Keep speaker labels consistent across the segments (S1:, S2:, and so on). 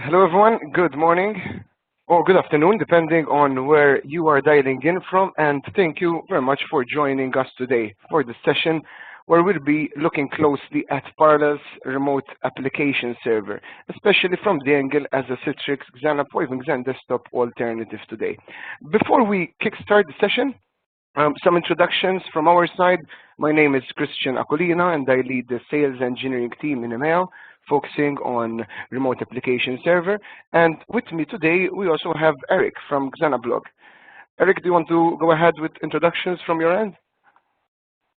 S1: Hello, everyone. Good morning or good afternoon, depending on where you are dialing in from. And thank you very much for joining us today for the session where we'll be looking closely at Parallel's remote application server, especially from the angle as a Citrix Xana or even Xen desktop alternative today. Before we kickstart the session, some introductions from our side. My name is Christian Acolina, and I lead the sales engineering team in EMEA, focusing on remote application server. And with me today, we also have Eric from Xanablog. Eric, do you want to go ahead with introductions from your end?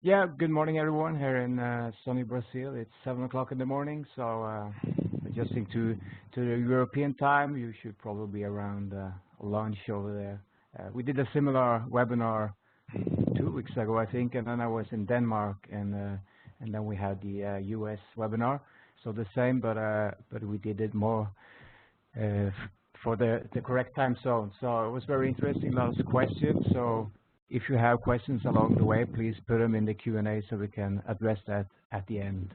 S2: Yeah, good morning, everyone. Here in sunny Brazil, it's 7 o'clock in the morning. So adjusting to the European time, you should probably be around lunch over there. We did a similar webinar 2 weeks ago, I think, and then I was in Denmark, and then we had the US webinar. So the same, but we did it more for the correct time zone. So it was very interesting, lots of questions. So if you have questions along the way, please put them in the Q&A so we can address that at the end.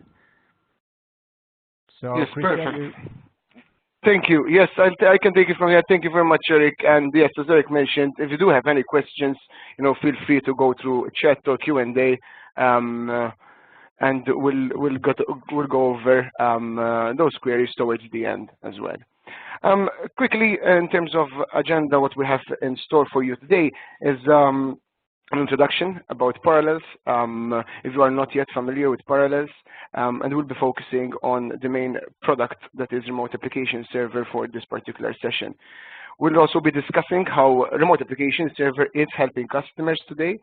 S2: So,
S1: Yes,
S2: Christian,
S1: perfect. Thank you. Yes, I can take it from here. Thank you very much, Eric. And yes, as Eric mentioned, if you do have any questions, feel free to go through chat or Q&A, and we'll go over those queries towards the end as well. Quickly, in terms of agenda, what we have in store for you today is an introduction about Parallels, if you are not yet familiar with Parallels, and we'll be focusing on the main product that is Remote Application Server for this particular session. We'll also be discussing how Remote Application Server is helping customers today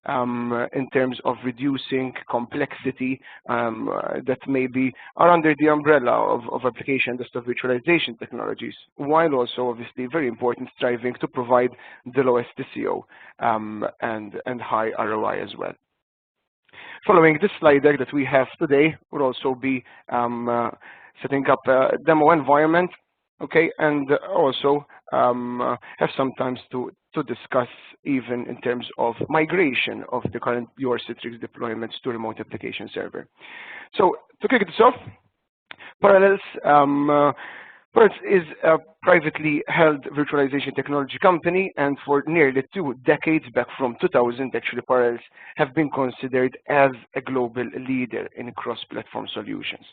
S1: in terms of reducing complexity that maybe are under the umbrella of application desktop virtualization technologies, while also obviously very important striving to provide the lowest TCO and high ROI as well. Following this slide deck that we have today, we'll also be setting up a demo environment, okay, and also have some time to discuss even in terms of migration of the current your Citrix deployments to remote application server. So to kick this off, Parallels is a privately held virtualization technology company, and for nearly 2 decades, back from 2000, actually, Parallels have been considered as a global leader in cross-platform solutions.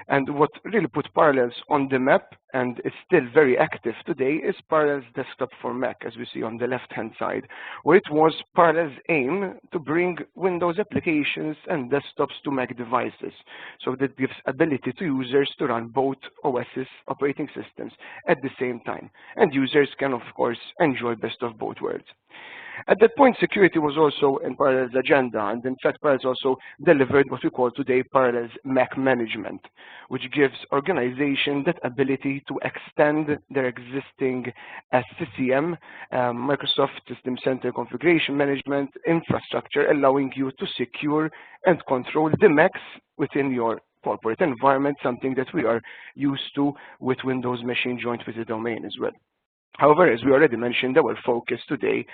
S1: And what really put Parallels on the map and is still very active today is Parallels Desktop for Mac, as we see on the left-hand side, where it was Parallels' aim to bring Windows applications and desktops to Mac devices. So that gives ability to users to run both OSs, operating systems, at the same time. And users can, of course, enjoy best of both worlds. At that point, security was also in Parallels' agenda, and in fact, Parallels also delivered what we call today Parallels Mac Management, which gives organization that ability to extend their existing SCCM, Microsoft System Center Configuration Management infrastructure, allowing you to secure and control the Macs within your corporate environment, something that we are used to with Windows Machine joined with the domain as well. However, as we already mentioned, our focus today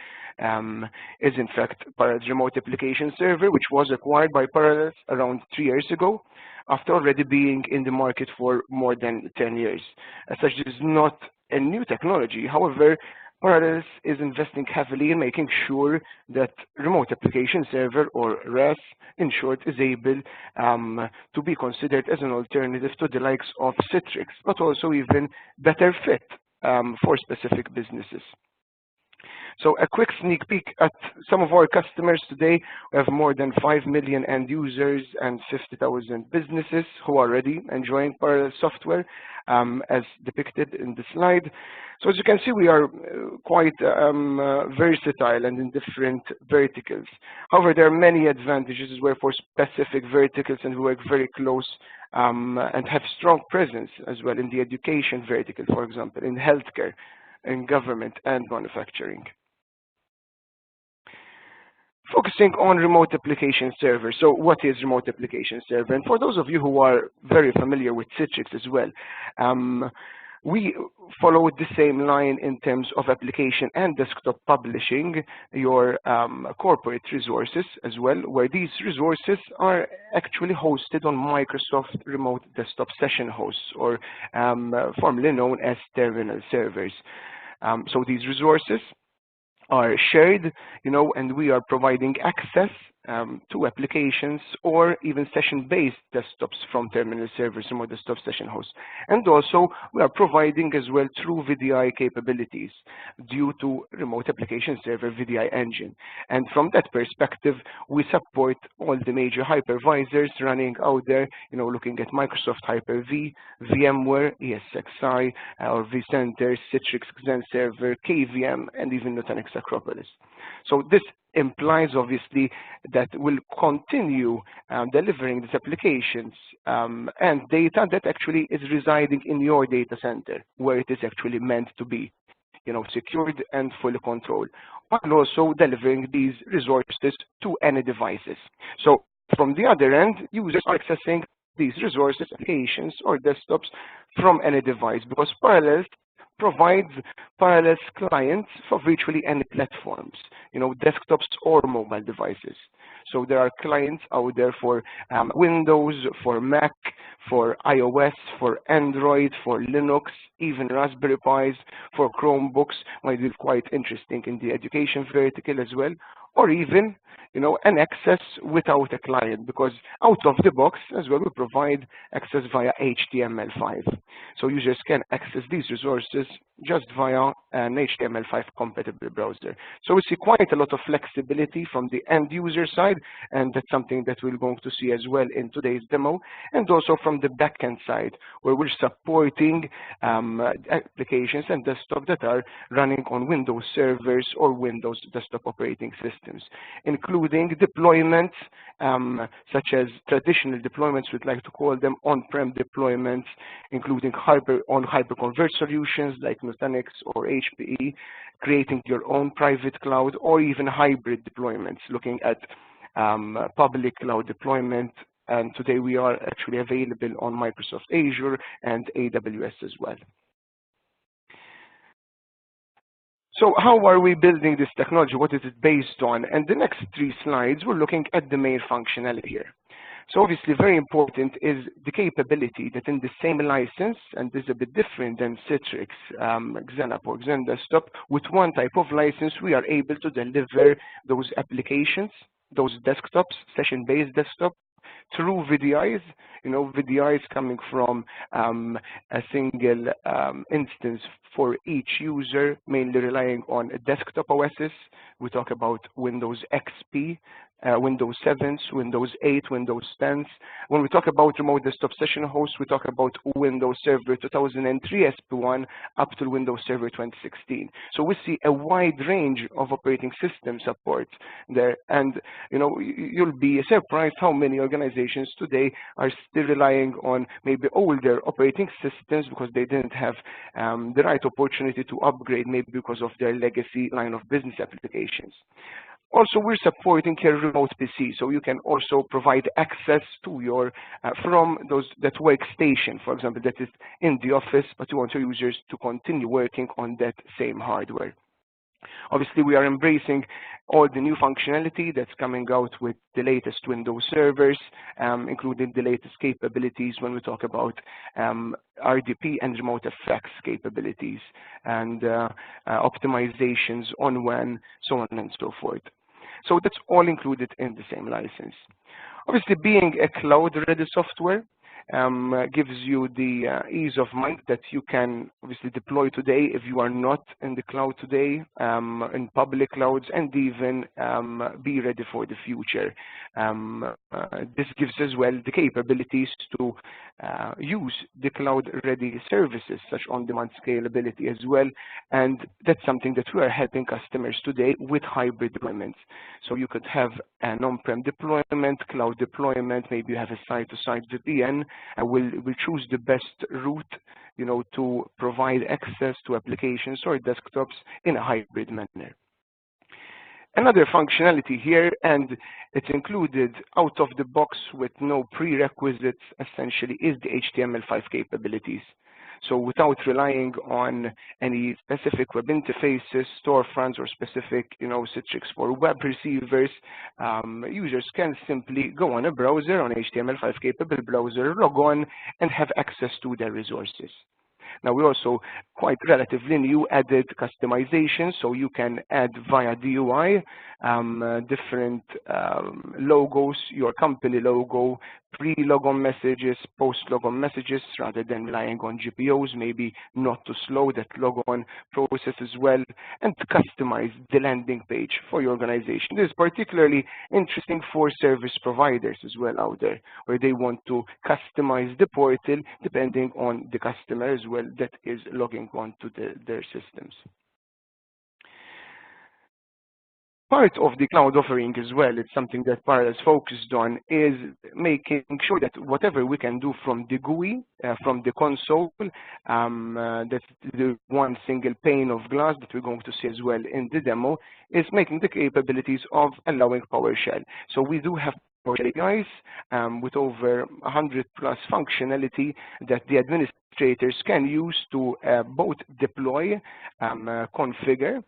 S1: is in fact Parallels Remote Application Server, which was acquired by Parallels around 3 years ago, after already being in the market for more than 10 years. As such, this is not a new technology. However, Parallels is investing heavily in making sure that Remote Application Server, or RAS in short, is able to be considered as an alternative to the likes of Citrix, but also even better fit for specific businesses. So a quick sneak peek at some of our customers today. We have more than 5 million end users and 50,000 businesses who are already enjoying Parallels software, as depicted in the slide. So as you can see, we are quite versatile and in different verticals. However, there are many advantages where for specific verticals, and we work very close and have strong presence as well in the education vertical, for example, in healthcare, in government, and manufacturing. Focusing on remote application server. So what is remote application server? And for those of you who are very familiar with Citrix as well, We followed the same line in terms of application and desktop publishing, your corporate resources as well, where these resources are actually hosted on Microsoft Remote Desktop Session Hosts, or formerly known as terminal servers. So these resources are shared, and we are providing access to applications or even session-based desktops from terminal servers, remote desktop session hosts. And also, we are providing as well true VDI capabilities due to remote application server VDI engine. And from that perspective, we support all the major hypervisors running out there, looking at Microsoft Hyper-V, VMware, ESXi, or vCenter, Citrix Xen Server, KVM, and even Nutanix Acropolis. So this implies, obviously, that we'll continue delivering these applications and data that actually is residing in your data center, where it is actually meant to be, secured and fully controlled, while also delivering these resources to any devices. So from the other end, users are accessing these resources, applications, or desktops from any device, because Parallels provides Parallels clients for virtually any platforms, desktops or mobile devices. So there are clients out there for Windows, for Mac, for iOS, for Android, for Linux, even Raspberry Pis, for Chromebooks, might be quite interesting in the education vertical as well, or even, an access without a client, because out of the box as well, we provide access via HTML5. So users can access these resources just via an HTML5 compatible browser. So we see quite a lot of flexibility from the end user side, and that's something that we're going to see as well in today's demo, and also from the backend side, where we're supporting applications and desktop that are running on Windows servers or Windows desktop operating systems, including deployments such as traditional deployments, we'd like to call them on-prem deployments, including hyperconverged solutions like Nutanix or HPE, creating your own private cloud, or even hybrid deployments, looking at public cloud deployment. And today we are actually available on Microsoft Azure and AWS as well. So how are we building this technology? What is it based on? And the next 3 slides, we're looking at the main functionality here. So obviously very important is the capability that in the same license, and this is a bit different than Citrix, XenApp or Xen Desktop, with one type of license, we are able to deliver those applications, those desktops, session-based desktop, through VDIs, VDIs coming from a single instance for each user, mainly relying on a desktop OSs. We talk about Windows XP, Windows 7s, Windows 8, Windows 10s. When we talk about remote desktop session hosts, we talk about Windows Server 2003 SP1 up to Windows Server 2016. So we see a wide range of operating system support there, and you'll be surprised how many organizations today are still relying on maybe older operating systems because they didn't have the right opportunity to upgrade, maybe because of their legacy line of business applications. Also, we're supporting your remote PC, so you can also provide access to your from that workstation, for example, that is in the office, but you want your users to continue working on that same hardware. Obviously, we are embracing all the new functionality that's coming out with the latest Windows servers, including the latest capabilities when we talk about RDP and remote effects capabilities, and optimizations on when, so on and so forth. So that's all included in the same license. Obviously, being a cloud-ready software gives you the ease of mind that you can obviously deploy today if you are not in the cloud today, in public clouds, and even be ready for the future. This gives as well the capabilities to use the cloud-ready services, such on-demand scalability as well, and that's something that we are helping customers today with hybrid deployments. So you could have an on-prem deployment, cloud deployment, maybe you have a site-to-site VPN, and we'll choose the best route, to provide access to applications or desktops in a hybrid manner. Another functionality here, and it's included out of the box with no prerequisites, essentially, is the HTML5 capabilities. So without relying on any specific web interfaces, storefronts, or specific, Citrix for web receivers, users can simply go on a browser, on HTML5 capable browser, log on, and have access to their resources. Now, we also, quite relatively new, added customization, so you can add via DUI different logos, your company logo, pre-logon messages, post-logon messages, rather than relying on GPOs, maybe not to slow that logon process as well, and to customize the landing page for your organization. This is particularly interesting for service providers as well out there, where they want to customize the portal depending on the customer as well that is logging on to their systems. Part of the cloud offering as well, it's something that Parallel is focused on, is making sure that whatever we can do from the GUI, from the console, that's the one single pane of glass that we're going to see as well in the demo, is making the capabilities of allowing PowerShell. So we do have PowerShell APIs with over 100 plus functionality that the administrators can use to both deploy, configure,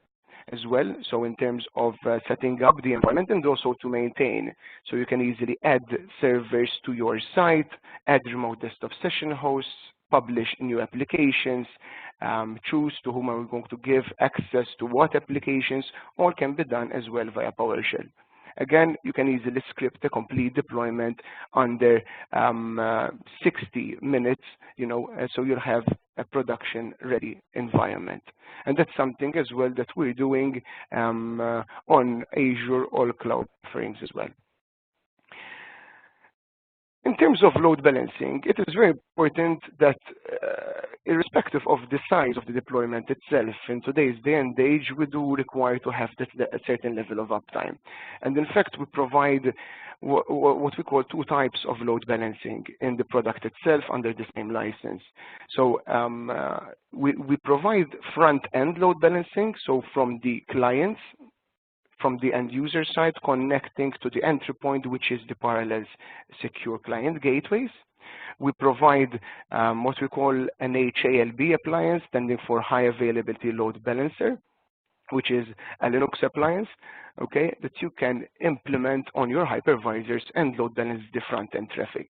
S1: as well, so in terms of setting up the environment, and also to maintain. So you can easily add servers to your site, add remote desktop session hosts, publish new applications, choose to whom are we going to give access to what applications. All can be done as well via PowerShell. Again, you can easily script a complete deployment under 60 minutes, so you'll have a production-ready environment. And that's something as well that we're doing on Azure All Cloud offerings as well. In terms of load balancing, it is very important that irrespective of the size of the deployment itself, in today's day and age, we do require to have a certain level of uptime. And in fact, we provide what we call two types of load balancing in the product itself under the same license. So we provide front-end load balancing, so from the clients, from the end user side, connecting to the entry point, which is the Parallel's secure client gateways. We provide what we call an HALB appliance, standing for High Availability Load Balancer, which is a Linux appliance, okay, that you can implement on your hypervisors and load balance the front-end traffic.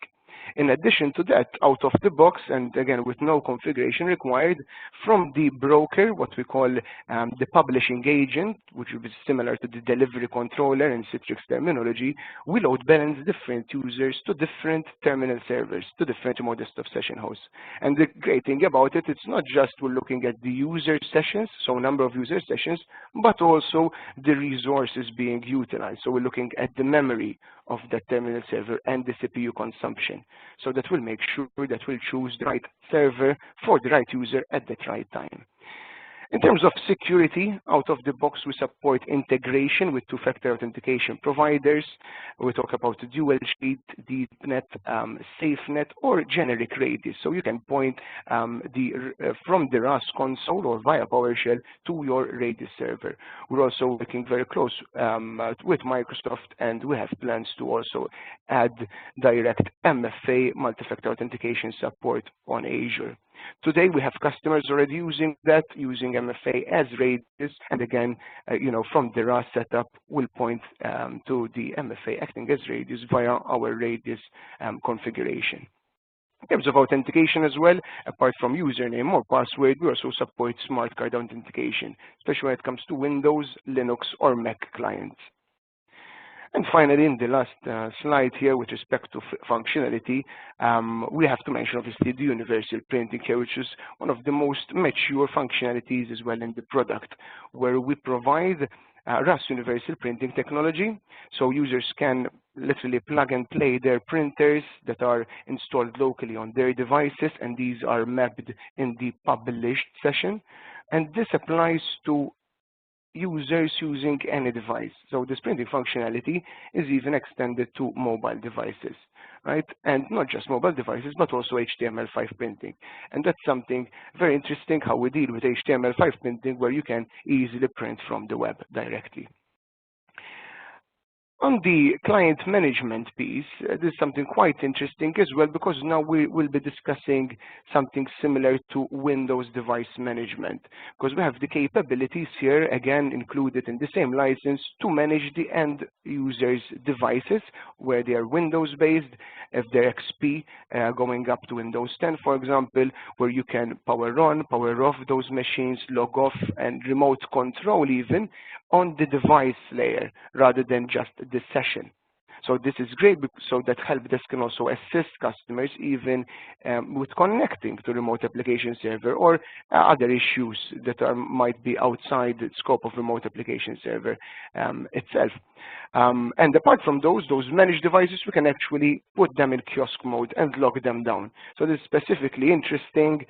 S1: In addition to that, out of the box, and again with no configuration required, from the broker, what we call the publishing agent, which will be similar to the delivery controller in Citrix terminology, we load balance different users to different terminal servers, to different remote desktop session hosts. And the great thing about it, it's not just we're looking at the user sessions, so number of user sessions, but also the resources being utilized. So we're looking at the memory of that terminal server and the CPU consumption. So that will make sure that we'll choose the right server for the right user at the right time. In terms of security, out of the box, we support integration with two-factor authentication providers. We talk about dual sheet, DeepNet, SafeNet, or generic Radius. So you can point from the RAS console or via PowerShell to your Radius server. We're also working very close with Microsoft, and we have plans to also add direct MFA, multi-factor authentication support on Azure. Today, we have customers already using that, using MFA as Radius, and again, from the RAS setup, we'll point to the MFA acting as Radius via our Radius configuration. In terms of authentication as well, apart from username or password, we also support smart card authentication, especially when it comes to Windows, Linux, or Mac clients. And finally, in the last slide here, with respect to functionality, we have to mention, obviously, the universal printing here, which is one of the most mature functionalities as well in the product, where we provide RAS universal printing technology. So users can literally plug and play their printers that are installed locally on their devices, and these are mapped in the published session. And this applies to users using any device. So this printing functionality is even extended to mobile devices, right? And not just mobile devices, but also HTML5 printing. And that's something very interesting, how we deal with HTML5 printing, where you can easily print from the web directly. On the client management piece, this is something quite interesting as well, because now we will be discussing something similar to Windows device management, because we have the capabilities here, again included in the same license, to manage the end users' devices, where they are Windows based, if they're XP, going up to Windows 10, for example, where you can power on, power off those machines, log off, and remote control even on the device layer rather than just the session. So this is great, so that help desk can also assist customers even with connecting to remote application server or other issues that might be outside the scope of remote application server itself. And apart from those managed devices, we can actually put them in kiosk mode and lock them down. So this is specifically interesting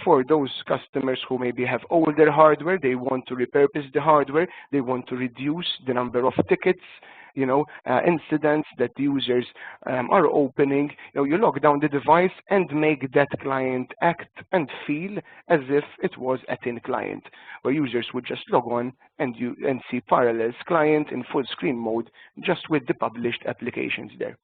S1: for those customers who maybe have older hardware, they want to repurpose the hardware, they want to reduce the number of tickets, incidents that the users are opening. You lock down the device and make that client act and feel as if it was a thin client, where users would just log on and see Parallels client in full screen mode, just with the published applications there.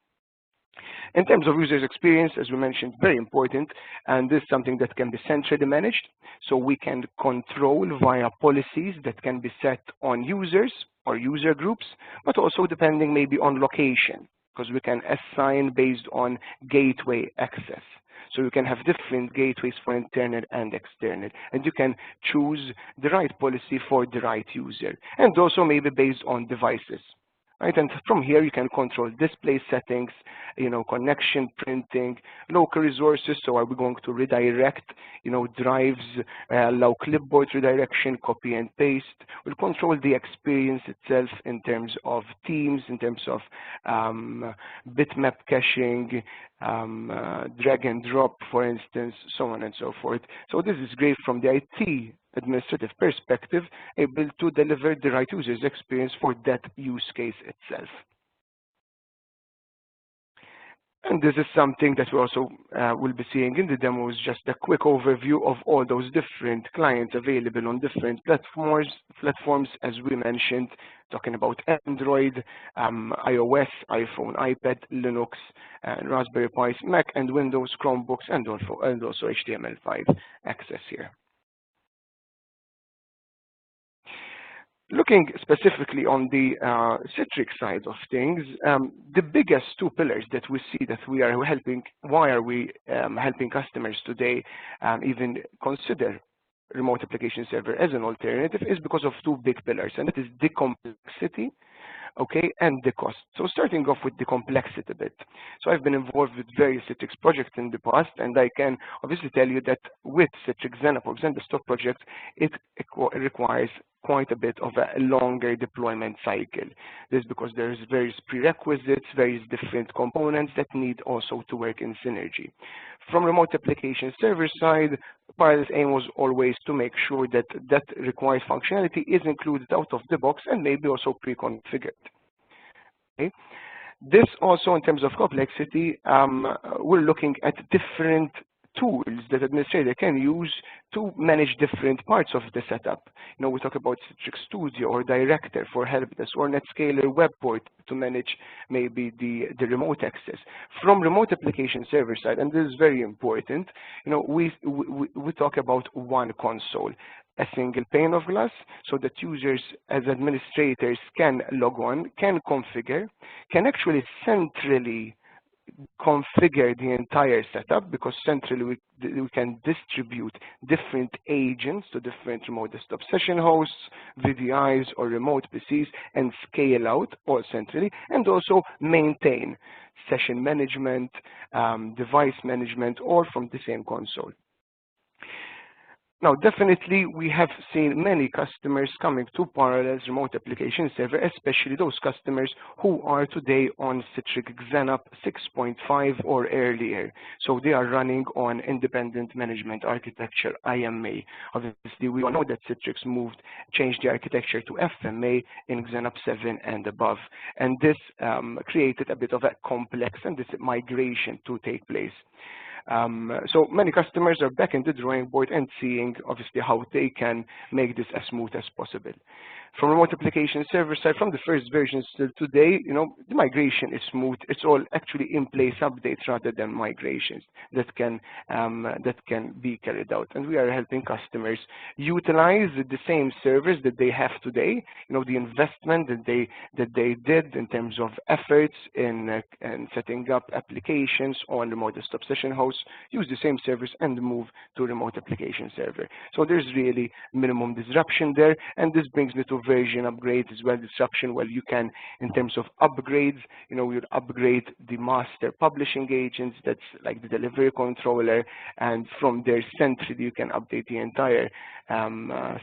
S1: In terms of users experience, as we mentioned, very important, and this is something that can be centrally managed. So we can control via policies that can be set on users or user groups, but also depending maybe on location, because we can assign based on gateway access. So you can have different gateways for internal and external, and you can choose the right policy for the right user, and also maybe based on devices. Right, and from here you can control display settings, connection, printing, local resources. So are we going to redirect, drives, allow clipboard redirection, copy and paste. We'll control the experience itself in terms of themes, in terms of bitmap caching, drag and drop, for instance, so on and so forth. So this is great from the IT administrative perspective, able to deliver the right user's experience for that use case itself. And this is something that we also will be seeing in the demo, is just a quick overview of all those different clients available on different platforms, as we mentioned, talking about Android, iOS, iPhone, iPad, Linux, Raspberry Pis, Mac, and Windows, Chromebooks, and also HTML5 access here. Looking specifically on the Citrix side of things, the biggest two pillars that we see that we are helping, why are we helping customers today even consider remote application server as an alternative, is because of two big pillars, and that is the complexity, okay, and the cost. So starting off with the complexity bit. So I've been involved with various Citrix projects in the past, and I can obviously tell you that with Citrix XenApp desktop project, it requires quite a bit of a longer deployment cycle. This is because there's various prerequisites, various different components that need also to work in synergy. From remote application server side, Parallels' aim was always to make sure that that required functionality is included out of the box and maybe also pre-configured. Okay. This also, in terms of complexity, we're looking at different tools that administrator can use to manage different parts of the setup. We talk about Citrix Studio or Director for helpdesk, or NetScaler Webport to manage maybe the remote access. From remote application server side, and this is very important, we talk about one console, a single pane of glass, so that users as administrators can log on, can configure, can actually centrally configure the entire setup, because centrally we can distribute different agents to different remote desktop session hosts, VDIs, or remote PCs, and scale out all centrally, and also maintain session management, device management, all from the same console. Now, definitely, we have seen many customers coming to Parallels Remote Application Server, especially those customers who are today on Citrix XenApp 6.5 or earlier. So they are running on Independent Management Architecture, IMA. Obviously, we all know that Citrix changed the architecture to FMA in XenApp 7 and above. And this created a bit of a complex and this migration to take place. So many customers are back in the drawing board and seeing obviously how they can make this as smooth as possible. From remote application server side, from the first versions till today, the migration is smooth. It's all actually in place updates rather than migrations that can be carried out. And we are helping customers utilize the same servers that they have today. The investment that they did in terms of efforts in setting up applications on remote desktop session hosts, use the same servers and move to remote application server. So there's really minimum disruption there, and this brings me to version upgrades as well. Disruption, well, you can, in terms of upgrades, you upgrade the master publishing agents, that's like the delivery controller, and from there centrally you can update the entire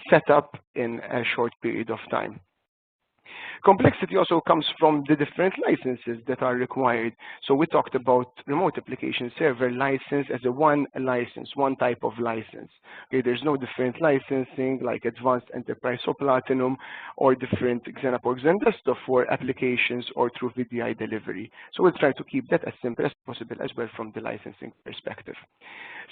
S1: setup in a short period of time. Complexity also comes from the different licenses that are required. So we talked about remote application server license as a one license, one type of license. Okay, there's no different licensing like Advanced Enterprise or Platinum or different Xenaport and Desktop for applications or through VDI delivery. So we'll try to keep that as simple as possible as well from the licensing perspective.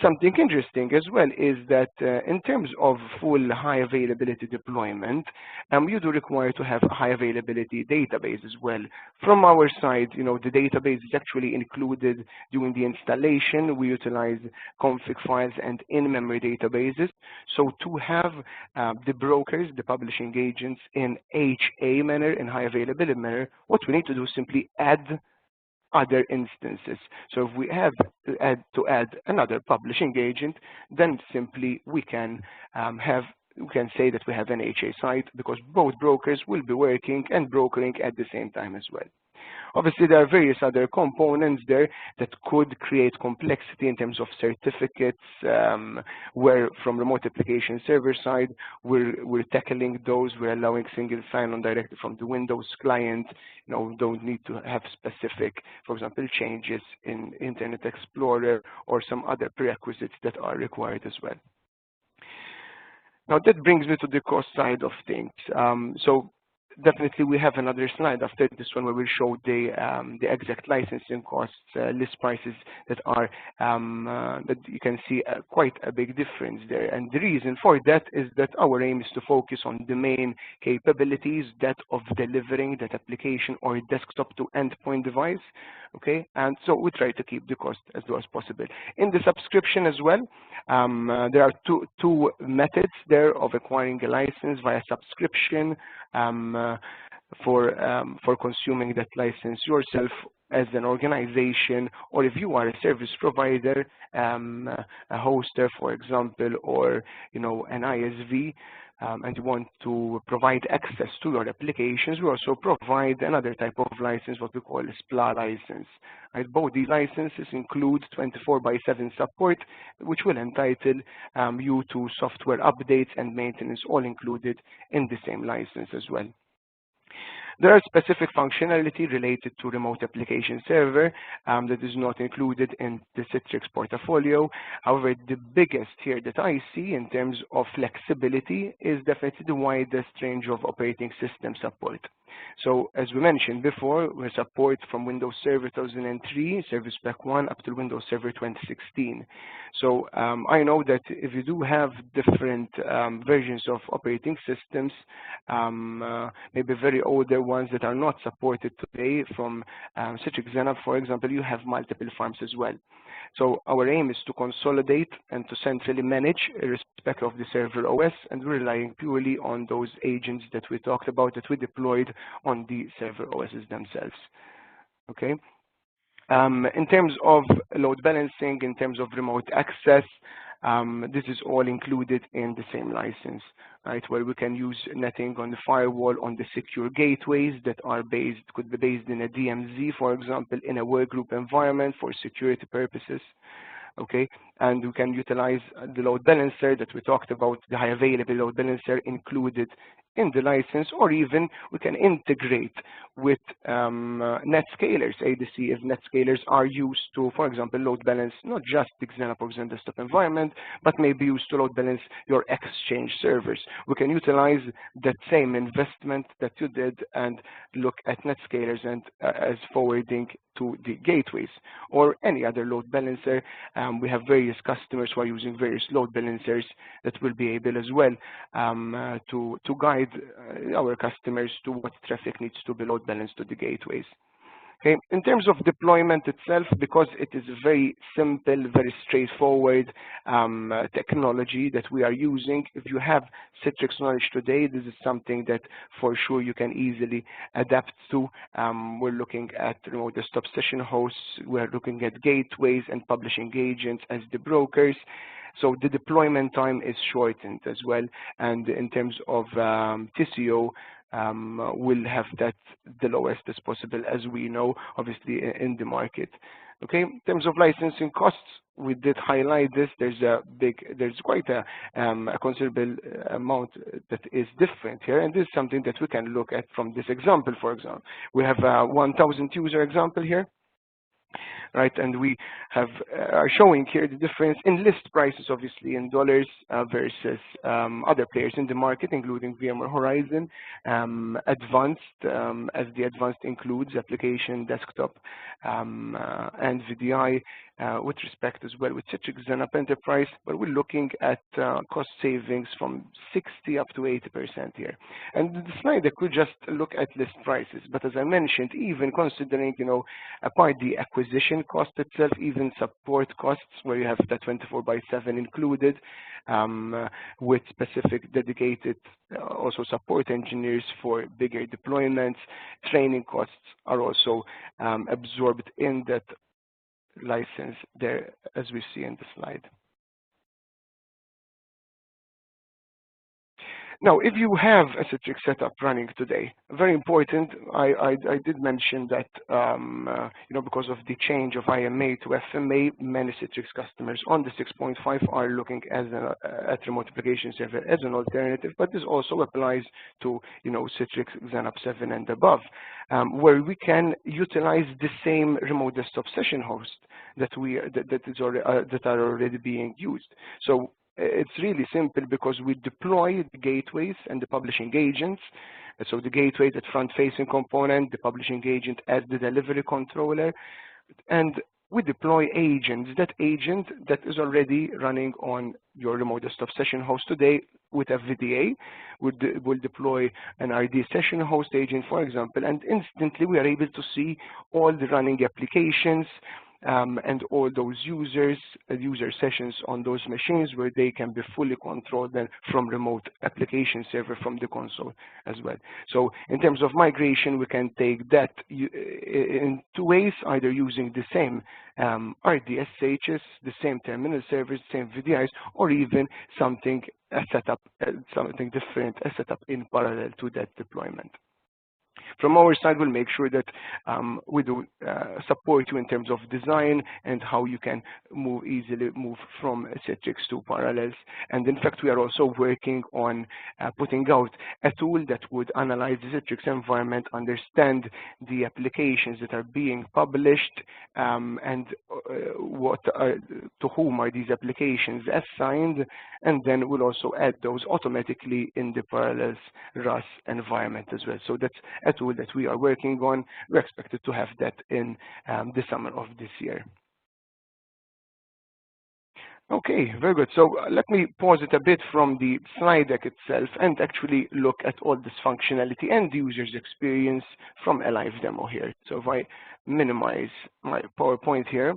S1: Something interesting as well is that in terms of full high availability deployment, you do require to have a high availability database as well. From our side, the database is actually included during the installation. We utilize config files and in-memory databases. So to have the brokers, the publishing agents in HA manner, in high availability manner, what we need to do is simply add other instances. So if we have to add another publishing agent, then simply we can say that we have an HA site because both brokers will be working and brokering at the same time as well. Obviously, there are various other components there that could create complexity in terms of certificates, where from remote application server side, we're tackling those. We're allowing single sign-on directly from the Windows client. Don't need to have specific, for example, changes in Internet Explorer or some other prerequisites that are required as well. Now that brings me to the cost side of things. So definitely we have another slide after this one where we'll show the exact licensing costs, list prices that are that you can see quite a big difference there. And the reason for that is that our aim is to focus on the main capabilities, that of delivering that application or desktop to endpoint device. Okay, and so we try to keep the cost as low as possible. In the subscription as well, there are two methods there of acquiring a license via subscription. For consuming that license yourself as an organization, or if you are a service provider, a hoster, for example, or an ISV, and you want to provide access to your applications, we also provide another type of license, what we call a SPLA license. Right? Both these licenses include 24/7 support, which will entitle you to software updates and maintenance, all included in the same license as well. There are specific functionality related to remote application server that is not included in the Citrix portfolio. However, the biggest here that I see in terms of flexibility is definitely the widest range of operating system support. So as we mentioned before, we support from Windows Server 2003, Service Pack 1 up to Windows Server 2016. So I know that if you do have different versions of operating systems, maybe very older ones that are not supported today from Citrix Xenap, for example, you have multiple farms as well. So our aim is to consolidate and to centrally manage irrespective of the server OS, and we're relying purely on those agents that we talked about that we deployed on the server OSs themselves. Okay. In terms of load balancing, in terms of remote access, this is all included in the same license, right? Where we can use netting on the firewall, on the secure gateways that are could be based in a DMZ, for example, in a workgroup environment for security purposes. Okay, and we can utilize the load balancer that we talked about, the high available load balancer included in the license, or even we can integrate with NetScalers ADC if NetScalers are used to, for example, load balance not just the Xenaport and desktop environment, but maybe used to load balance your Exchange servers. We can utilize that same investment that you did and look at NetScalers and as forwarding to the gateways or any other load balancer. We have various customers who are using various load balancers that will be able as well to guide our customers to what traffic needs to be load balanced to the gateways. Okay. In terms of deployment itself, because it is a very simple, very straightforward technology that we are using, if you have Citrix knowledge today, this is something that for sure you can easily adapt to. We're looking at remote desktop session hosts, we're looking at gateways and publishing agents as the brokers. So the deployment time is shortened as well. And in terms of TCO, we'll have that the lowest as possible, as we know, obviously, in the market. Okay, in terms of licensing costs, we did highlight this. There's quite a considerable amount that is different here, and this is something that we can look at from this example. For example, we have a 1,000 user example here. Right, and we are showing here the difference in list prices, obviously in dollars versus other players in the market, including VMware Horizon, Advanced, as the Advanced includes application, desktop, and VDI, with respect as well with Citrix Xenap Enterprise, but we're looking at cost savings from 60 up to 80% here. And the slide I could just look at list prices, but as I mentioned, even considering, apart the acquisition cost itself, even support costs where you have the 24/7 included, with specific dedicated also support engineers for bigger deployments, training costs are also absorbed in that license there, as we see in the slide. Now, if you have a Citrix setup running today, very important, I did mention that, because of the change of IMA to FMA, many Citrix customers on the 6.5 are looking at remote application server as an alternative, but this also applies to, Citrix Xenap 7 and above, where we can utilize the same remote desktop session host that are already being used. So it's really simple because we deploy the gateways and the publishing agents. So the gateway, that front-facing component, the publishing agent as the delivery controller, and we deploy agents. That agent that is already running on your remote desktop session host today with a VDA will deploy an RD session host agent, for example, and instantly we are able to see all the running applications and all those user sessions on those machines where they can be fully controlled then from remote application server from the console as well. So in terms of migration, we can take that in two ways, either using the same RDSHs, the same terminal servers, same VDIs, or even something different, a setup in parallel to that deployment. From our side, we'll make sure that we do support you in terms of design and how you can easily move from Citrix to Parallels. And in fact, we are also working on putting out a tool that would analyze the Citrix environment, understand the applications that are being published, and to whom are these applications assigned, and then we'll also add those automatically in the Parallels RAS environment as well. So that's a tool that we are working on. We're expected to have that in the summer of this year. Okay, very good. So let me pause it a bit from the slide deck itself and actually look at all this functionality and the user's experience from a live demo here. So if I minimize my PowerPoint here,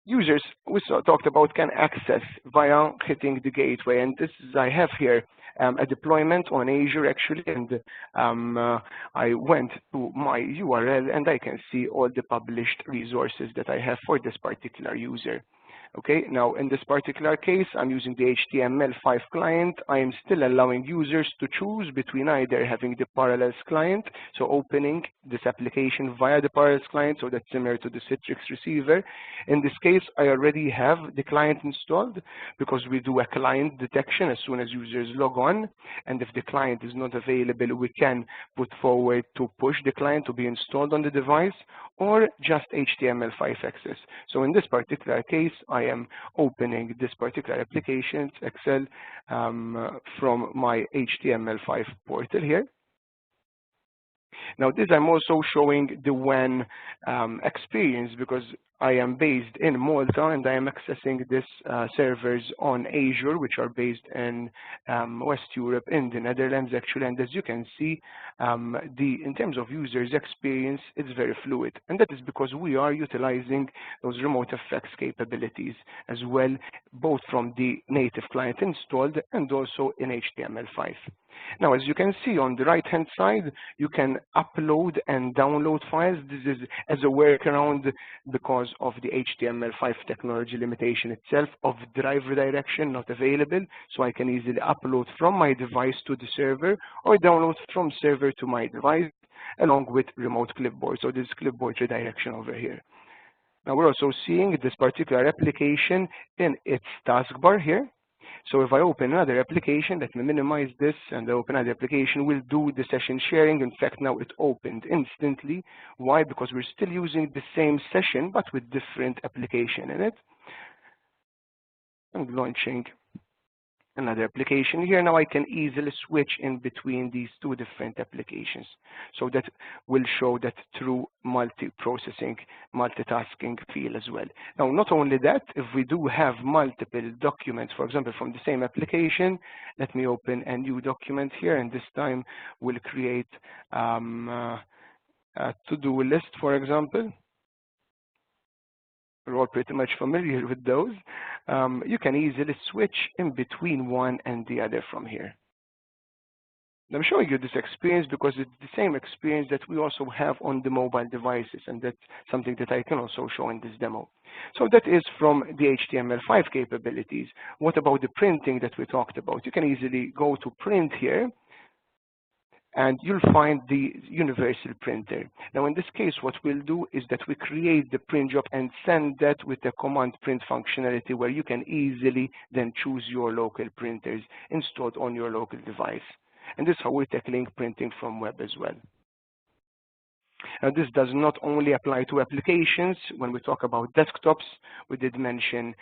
S1: users we talked about can access via hitting the gateway, and this is, I have here a deployment on Azure actually, and I went to my URL and I can see all the published resources that I have for this particular user. Okay, now in this particular case, I'm using the HTML5 client. I am still allowing users to choose between either having the Parallels client, so opening this application via the Parallels client, so that's similar to the Citrix receiver. In this case, I already have the client installed because we do a client detection as soon as users log on. And if the client is not available, we can put forward to push the client to be installed on the device or just HTML5 access. So in this particular case, I am opening this particular application, Excel, from my HTML5 portal here. Now this I'm also showing the WAN experience because I am based in Malta and I am accessing this servers on Azure, which are based in West Europe, in the Netherlands actually. And as you can see, in terms of users experience, it's very fluid. And that is because we are utilizing those remote effects capabilities as well, both from the native client installed and also in HTML5. Now, as you can see on the right-hand side, you can upload and download files. This is as a workaround because of the HTML5 technology limitation itself of drive redirection not available. So I can easily upload from my device to the server or download from server to my device along with remote clipboard. So this clipboard redirection over here. Now we're also seeing this particular application in its taskbar here. So if I open another application, let me minimize this, and I open another application, we'll do the session sharing. In fact, now it opened instantly. Why? Because we're still using the same session, but with different application in it. I'm launching another application here. Now I can easily switch in between these two different applications. So that will show that true multi-processing, multitasking feel as well. Now, not only that, if we do have multiple documents, for example, from the same application, let me open a new document here, and this time we'll create a to-do list, for example. We're all pretty much familiar with those. You can easily switch in between one and the other from here. I'm showing you this experience because it's the same experience that we also have on the mobile devices, and that's something that I can also show in this demo. So that is from the HTML5 capabilities. What about the printing that we talked about? You can easily go to print here, and you'll find the universal printer. Now in this case, what we'll do is that we create the print job and send that with the command print functionality where you can easily then choose your local printers installed on your local device. And this is how we're tackling printing from web as well. Now, this does not only apply to applications. When we talk about desktops, we did mention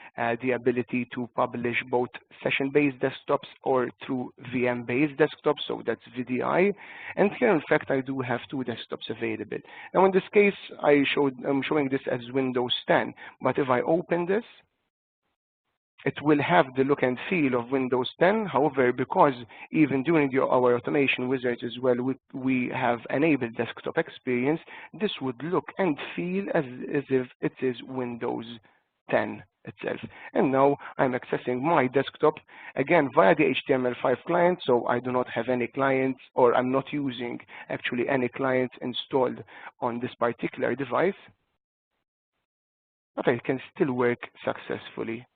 S1: the ability to publish both session-based desktops or through VM-based desktops, so that's VDI. And here, in fact, I do have two desktops available. Now, in this case, I'm showing this as Windows 10. But if I open this, it will have the look and feel of Windows 10. However, because even during our automation wizard as well, we have enabled desktop experience, this would look and feel as if it is Windows 10 itself. And now I'm accessing my desktop, again, via the HTML5 client, so I do not have any clients, or I'm not using actually any clients installed on this particular device, but I can still work successfully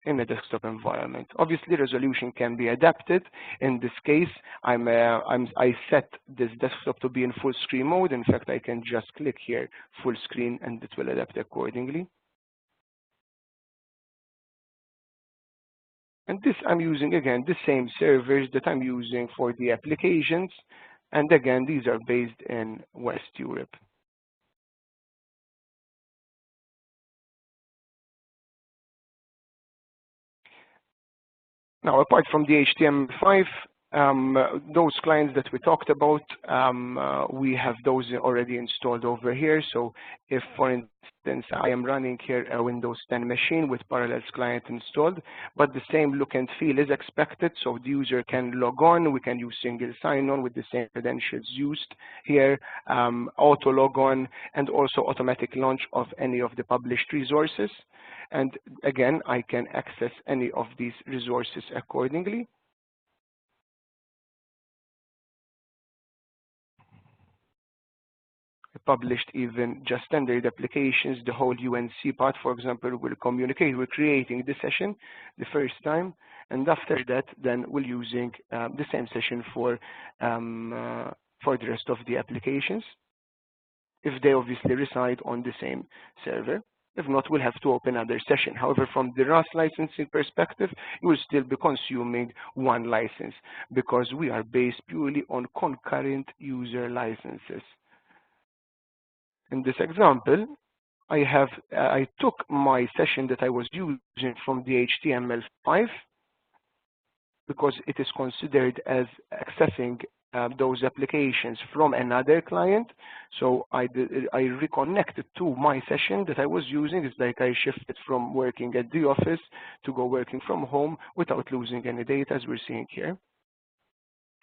S1: in a desktop environment. Obviously, resolution can be adapted. In this case, I set this desktop to be in full screen mode. In fact, I can just click here, full screen, and it will adapt accordingly. And this, I'm using, again, the same servers that I'm using for the applications. And again, these are based in West Europe. Now, apart from the HTML5, those clients that we talked about, we have those already installed over here. So if, for instance, I am running here a Windows 10 machine with Parallels client installed, but the same look and feel is expected, so the user can log on. We can use single sign-on with the same credentials used here, auto log on, and also automatic launch of any of the published resources. And again, I can access any of these resources accordingly. published even just standard applications. The whole UNC part, for example, will communicate. We're creating the session the first time, and after that, then we're using the same session for the rest of the applications, if they obviously reside on the same server. If not, we'll have to open another session. However, from the RAS licensing perspective, you will still be consuming one license because we are based purely on concurrent user licenses. In this example, I took my session that I was using from the HTML5 because it is considered as accessing those applications from another client. So I reconnected to my session that I was using. It's like I shifted from working at the office to go working from home without losing any data, as we're seeing here.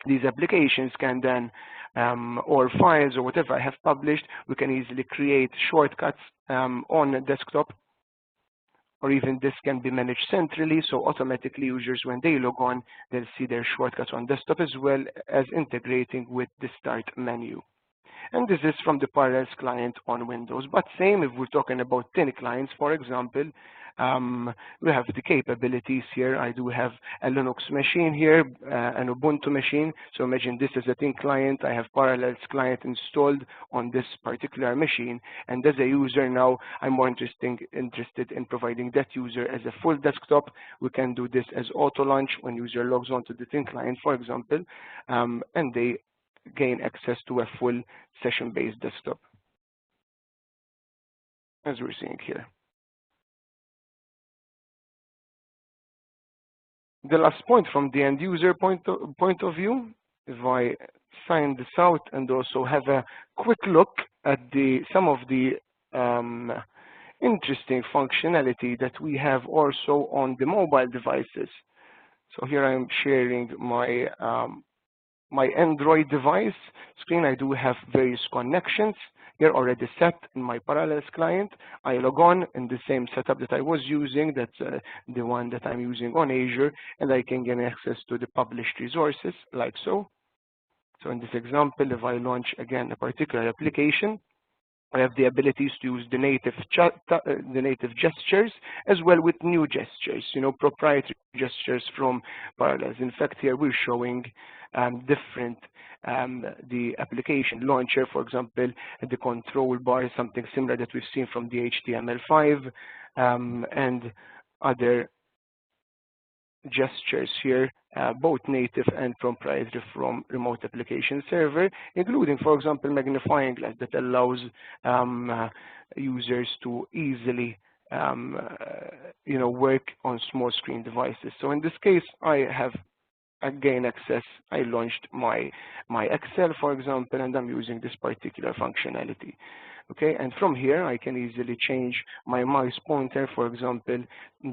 S1: These applications can then, or files or whatever I have published, we can easily create shortcuts on a desktop, or even this can be managed centrally, so automatically users, when they log on, they'll see their shortcuts on desktop, as well as integrating with the Start menu. And this is from the Parallels client on Windows. But same if we're talking about thin clients, for example, we have the capabilities here. I do have a Linux machine here, an Ubuntu machine. So imagine this is a thin client. I have Parallels client installed on this particular machine. And as a user now, I'm more interested in providing that user as a full desktop. We can do this as auto launch when user logs on to the thin client, for example, and they gain access to a full session-based desktop, as we're seeing here. The last point from the end user point of view, if I sign this out and also have a quick look at some of the interesting functionality that we have also on the mobile devices. So here I'm sharing my my Android device screen. I do have various connections here already set in my Parallels client. I log on in the same setup that I was using, that's the one that I'm using on Azure, and I can gain access to the published resources like so. So in this example, if I launch again a particular application, I have the abilities to use the native gestures as well with new gestures, proprietary gestures from Parallels. In fact, here we're showing different, the application launcher, for example, the control bar is something similar that we've seen from the HTML5, and other gestures here, both native and proprietary from remote application server, including, for example, magnifying glass that allows users to easily work on small screen devices. So in this case, I have gain access. I launched my Excel, for example, and I'm using this particular functionality. Okay, and from here I can easily change my mouse pointer, for example,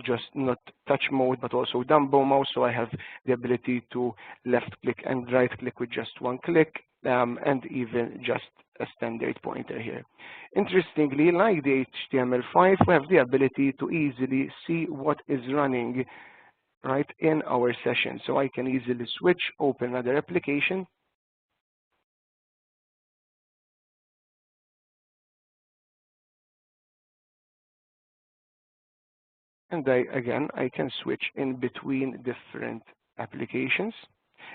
S1: just not touch mode, but also Dumbo mouse, so I have the ability to left click and right click with just one click, and even just a standard pointer here. Interestingly, like the HTML5, we have the ability to easily see what is running right in our session. So I can easily switch, open another application, and I can switch in between different applications.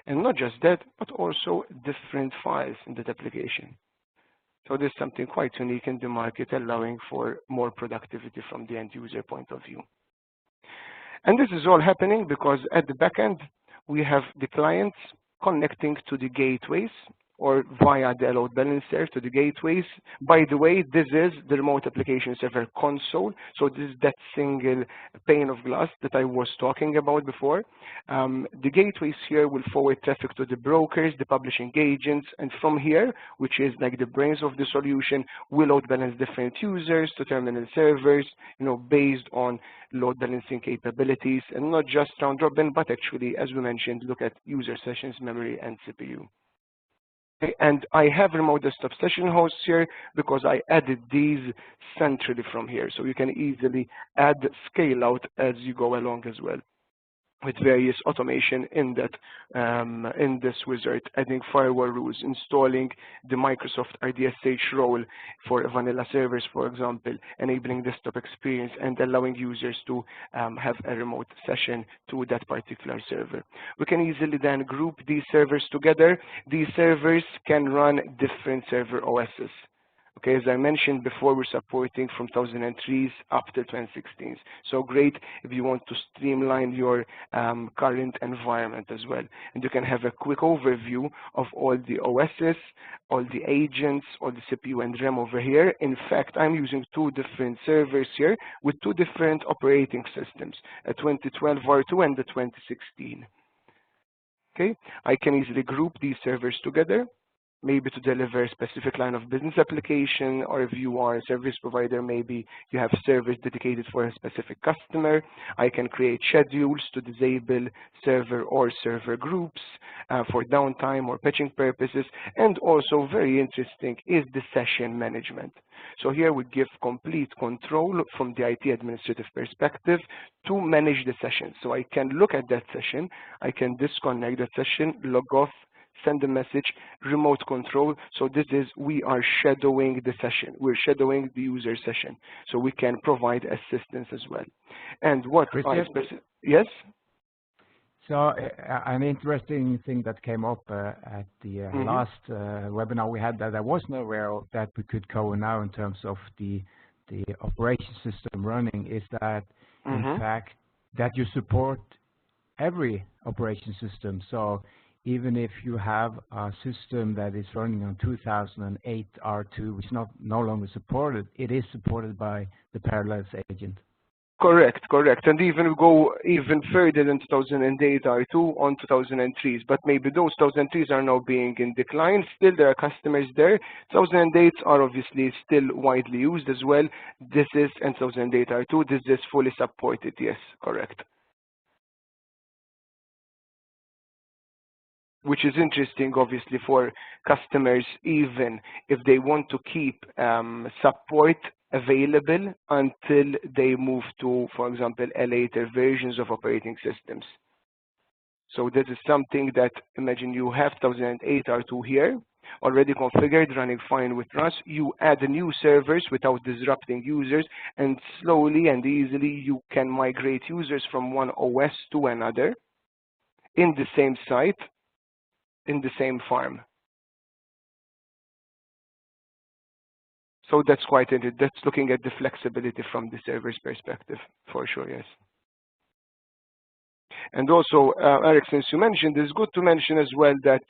S1: And not just that, but also different files in that application. So this is something quite unique in the market, allowing for more productivity from the end user point of view. And this is all happening because at the back end, we have the clients connecting to the gateways, or via the load balancer to the gateways. By the way, this is the remote application server console. So this is that single pane of glass that I was talking about before. The gateways here will forward traffic to the brokers, the publishing agents, and from here, which is like the brains of the solution, we load balance different users to terminal servers, based on load balancing capabilities, and not just round robin, but actually, as we mentioned, look at user sessions, memory, and CPU. Okay, and I have remote desktop session hosts here because I added these centrally from here. So you can easily add scale out as you go along as well. with various automation in that in this wizard, adding firewall rules, installing the Microsoft RDSH role for vanilla servers, for example, enabling desktop experience and allowing users to have a remote session to that particular server. We can easily then group these servers together. These servers can run different server OSs. Okay, as I mentioned before, we're supporting from 2003s up to 2016s. So great if you want to streamline your current environment as well. And you can have a quick overview of all the OSs, all the agents, all the CPU and RAM over here. In fact, I'm using two different servers here with two different operating systems, a 2012 R2 and the 2016. Okay, I can easily group these servers together, maybe to deliver a specific line of business application, or if you are a service provider, maybe you have service dedicated for a specific customer. I can create schedules to disable server or server groups for downtime or patching purposes. And also very interesting is the session management. So here we give complete control from the IT administrative perspective to manage the session. So I can look at that session, I can disconnect that session, log off, send a message, remote control. So this is, we are shadowing the session. We're shadowing the user session. So we can provide assistance as well. And what yes?
S2: So an interesting thing that came up at the last webinar we had that I wasn't aware of that we could cover now in terms of the operation system running is that in fact that you support every operation system. So even if you have a system that is running on 2008 R2, which is no longer supported, it is supported by the Parallels agent.
S1: Correct, correct. And even go even further than 2008 R2 on 2003s, but maybe those 2003s are now being in decline. Still, there are customers there. 2008s are obviously still widely used as well. This is, and 2008 R2, this is fully supported, yes, correct. Which is interesting, obviously, for customers, even if they want to keep support available until they move to, for example, later versions of operating systems. So this is something that, imagine you have 2008 R2 here, already configured, running fine with Rust. You add new servers without disrupting users, and slowly and easily you can migrate users from one OS to another in the same site, in the same farm. So that's quite interesting. That's looking at the flexibility from the server's perspective, for sure, yes. And also, Eric, since you mentioned, it's good to mention as well that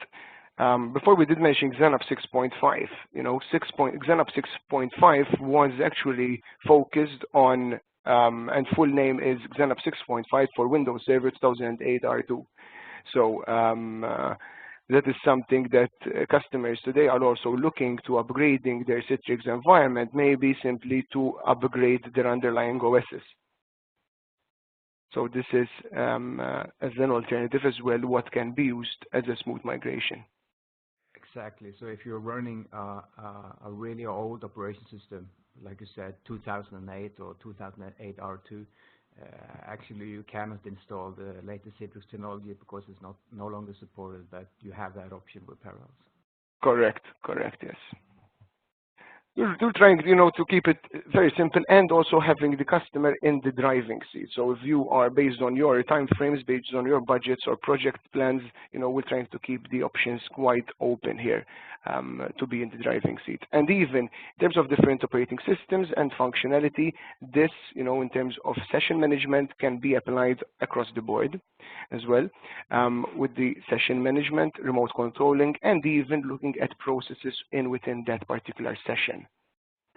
S1: before we did mention XenOp 6.5, you know, XenOp 6.5 was actually focused on, and full name is XenOp 6.5 for Windows Server 2008 R2. So that is something that customers today are also looking to upgrading their Citrix environment, maybe simply to upgrade their underlying OSs. So this is, as an alternative as well, what can be used as a smooth migration.
S2: Exactly. So if you're running a really old operation system, like you said, 2008 or 2008 R2, actually you cannot install the latest Citrix technology because it's no longer supported, but you have that option with Parallels.
S1: Correct, correct, yes. We're trying, you know, to keep it very simple and also having the customer in the driving seat. So if you are based on your time frames, based on your budgets or project plans, you know, we're trying to keep the options quite open here to be in the driving seat. And even in terms of different operating systems and functionality, this, you know, in terms of session management can be applied across the board as well, with the session management, remote controlling, and even looking at processes within that particular session.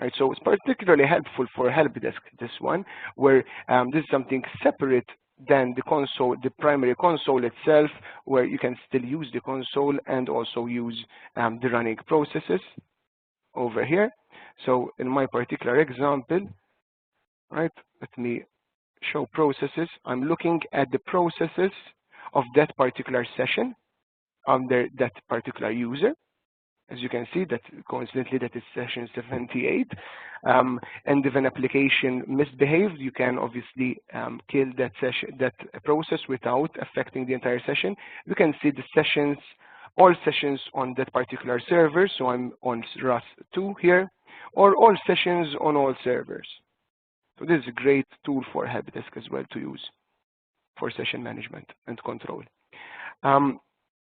S1: Right, so it's particularly helpful for help desk, this one, where this is something separate than the console, the primary console itself, where you can still use the console and also use the running processes over here. So in my particular example, right, let me show processes. I'm looking at the processes of that particular session under that particular user. As you can see, that coincidentally that is session 78. And if an application misbehaved, you can obviously kill that session, that process without affecting the entire session. You can see the sessions, all sessions on that particular server. So I'm on RAS 2 here, or all sessions on all servers. So this is a great tool for Helpdesk as well to use for session management and control.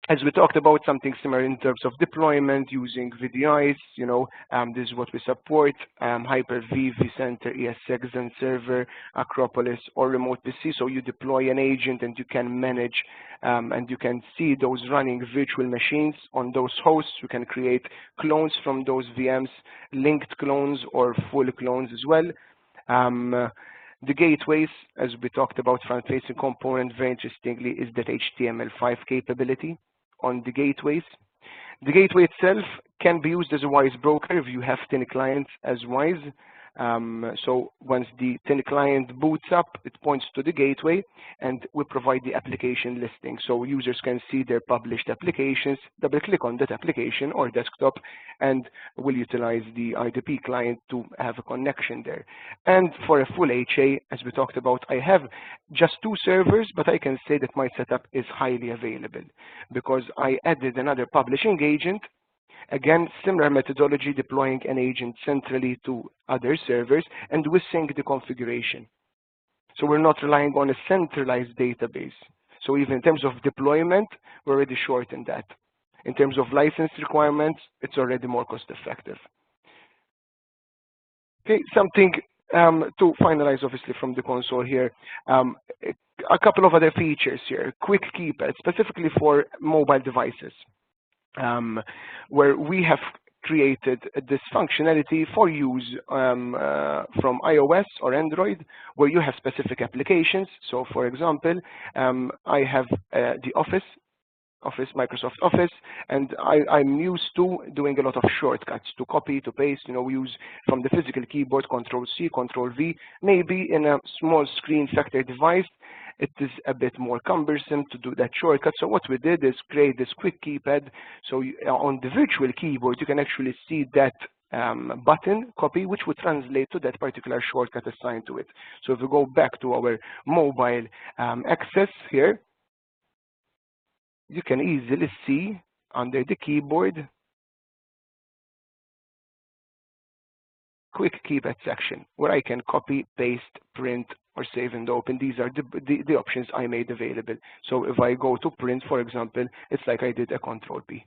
S1: As we talked about, something similar in terms of deployment using VDIs, this is what we support, Hyper-V, vCenter, ESX, Zen Server, Acropolis, or Remote PC. So you deploy an agent and you can manage and you can see those running virtual machines on those hosts. You can create clones from those VMs, linked clones or full clones as well. The gateways, as we talked about, front-facing component, very interestingly, is that HTML5 capability on the gateways. The gateway itself can be used as a WISE broker if you have 10 clients as WISE. So once the 10 client boots up, it points to the gateway, and we provide the application listing. So users can see their published applications, double-click on that application or desktop, and will utilize the IDP client to have a connection there. And for a full HA, as we talked about, I have just 2 servers, but I can say that my setup is highly available because I added another publishing agent. Again, similar methodology, deploying an agent centrally to other servers, and we sync the configuration. So we're not relying on a centralized database. So even in terms of deployment, we're already shortened that. In terms of license requirements, it's already more cost effective. Okay, something to finalize, obviously, from the console here. A couple of other features here. Quick keypad, specifically for mobile devices. Where we have created this functionality for use from iOS or Android, where you have specific applications. So for example, I have the Microsoft Office, and I'm used to doing a lot of shortcuts to copy, to paste. We use from the physical keyboard, Control-C, Control-V. Maybe in a small screen factor device, it is a bit more cumbersome to do that shortcut. So what we did is create this quick keypad. So on the virtual keyboard, you can actually see that button copy, which would translate to that particular shortcut assigned to it. So if we go back to our mobile access here, you can easily see under the keyboard, quick keypad section, where I can copy, paste, print, or save and open. These are the options I made available. So if I go to print, for example, it's like I did a Control-P.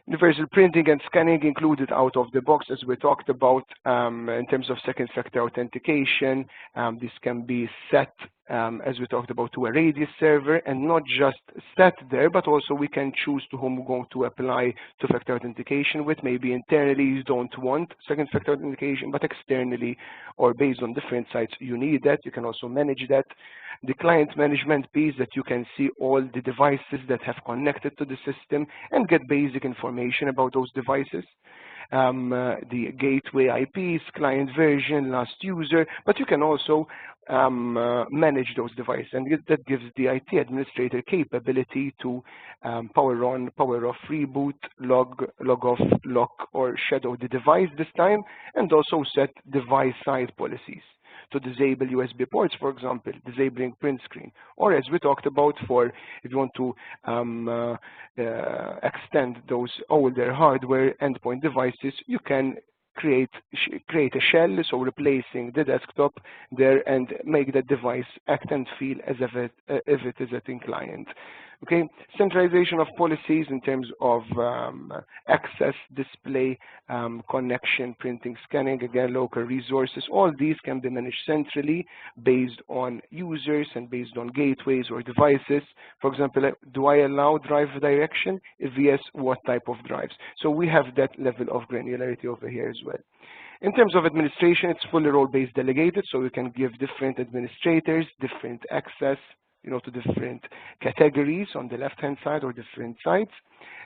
S1: Universal printing and scanning included out of the box, as we talked about. In terms of second factor authentication, this can be set, as we talked about, to a Radius server, and not just set there, but also we can choose to whom we're going to apply two-factor authentication with. Maybe internally you don't want second factor authentication, but externally or based on different sites you need that. You can also manage that. The client management piece, that you can see all the devices that have connected to the system and get basic information about those devices. The gateway IPs, client version, last user, but you can also manage those devices, and that gives the IT administrator capability to power on, power off, reboot, log off, lock, or shadow the device this time, and also set device side policies to disable USB ports, for example, disabling print screen. Or as we talked about, for if you want to extend those older hardware endpoint devices, you can create a shell, so replacing the desktop there and make the device act and feel as if it is a thin client. Okay, centralization of policies in terms of access, display, connection, printing, scanning, again, local resources, all these can be managed centrally based on users and based on gateways or devices. For example, do I allow drive direction? If yes, what type of drives? So we have that level of granularity over here as well. In terms of administration, it's fully role-based delegated, so we can give different administrators different access, to different categories on the left-hand side or different sites.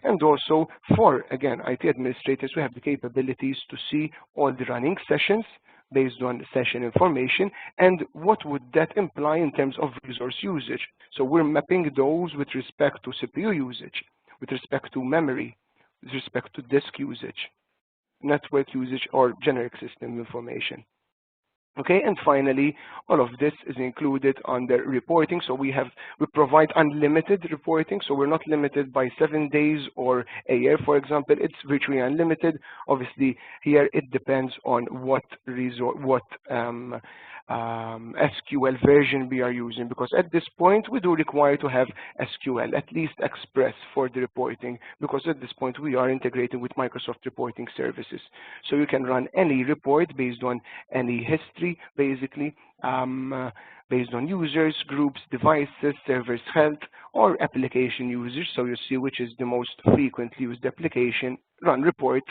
S1: And also for, again, IT administrators, we have the capabilities to see all the running sessions based on session information, and what would that imply in terms of resource usage. So we're mapping those with respect to CPU usage, with respect to memory, with respect to disk usage, network usage, or generic system information. Okay, and finally, all of this is included under reporting. So we provide unlimited reporting. So we're not limited by 7 days or a year, for example. It's virtually unlimited. Obviously, here it depends on what SQL version we are using, because at this point we do require to have SQL, at least Express, for the reporting, because at this point we are integrating with Microsoft reporting services. So you can run any report based on any history, basically, based on users, groups, devices, servers health, or application users. So you see which is the most frequently used application, run report,